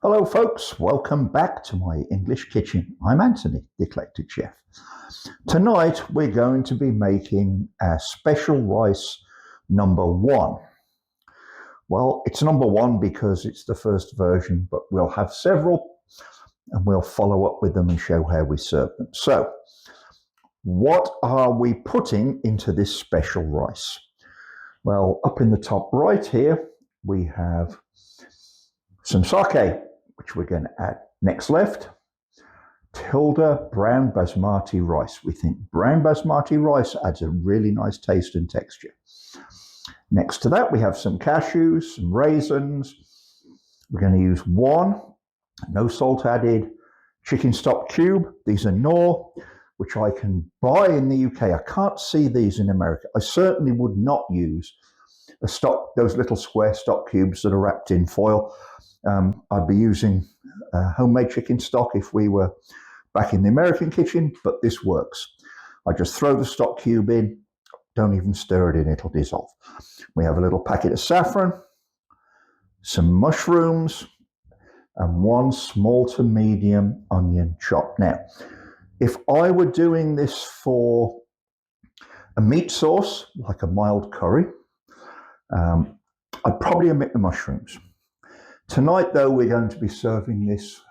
Hello folks, welcome back to my English kitchen. I'm Anthony, the Eclectic Chef. Tonight we're going to be making a special rice #1. Well, it's #1 because it's the first version, but we'll have several and we'll follow up with them and show how we serve them. So, what are we putting into this special rice? Well, up in the top right here, we have some sake, which we're going to add. Next left, Tilda brown basmati rice. We think brown basmati rice adds a really nice taste and texture. Next to that, we have some cashews, some raisins. We're going to use one, no salt added, chicken stock cube. These are Knorr, which I can buy in the UK. I can't see these in America. I certainly would not use those little square stock cubes that are wrapped in foil. I'd be using homemade chicken stock if we were back in the American kitchen, but this works. I just throw the stock cube in, don't even stir it in, it'll dissolve. We have a little packet of saffron, some mushrooms, and one small to medium onion chopped. Now, if I were doing this for a meat sauce, like a mild curry, I'd probably omit the mushrooms. Tonight, though, we're going to be serving this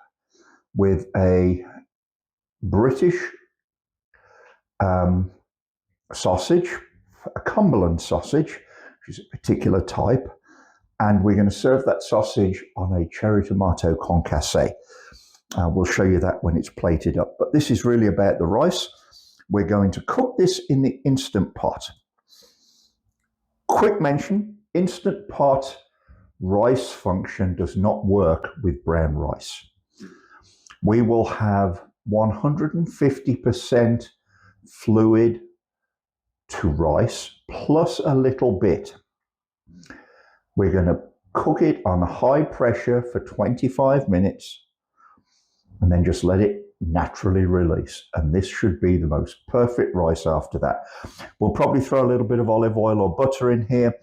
with a British sausage, a Cumberland sausage, which is a particular type, and we're going to serve that sausage on a cherry tomato concasse. We'll show you that when it's plated up, but this is really about the rice. We're going to cook this in the Instant Pot. Quick mention, Instant Pot rice function does not work with brown rice. We will have 150% fluid to rice plus a little bit. We're going to cook it on high pressure for 25 minutes and then just let it naturally release. And this should be the most perfect rice after that. We'll probably throw a little bit of olive oil or butter in here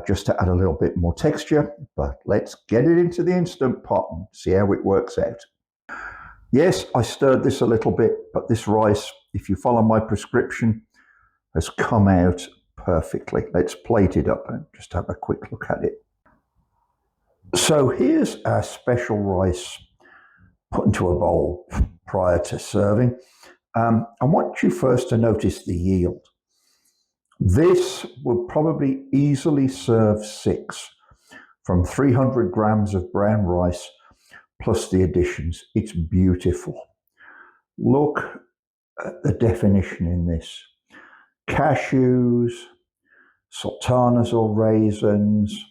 just to add a little bit more texture, but let's get it into the Instant Pot and see how it works out. Yes, I stirred this a little bit, but this rice, if you follow my prescription, has come out perfectly. Let's plate it up and just have a quick look at it. So here's our special rice put into a bowl prior to serving. I want you first to notice the yield. This would probably easily serve 6 from 300 grams of brown rice plus the additions. It's beautiful. Look at the definition in this. Cashews, sultanas or raisins,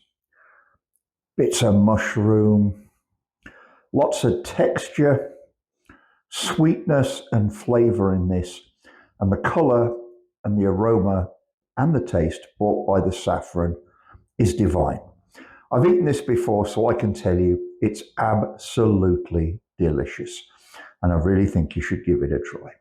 bits of mushroom, lots of texture, sweetness and flavor in this, and the color and the aroma and the taste brought by the saffron is divine. I've eaten this before, so I can tell you it's absolutely delicious. And I really think you should give it a try.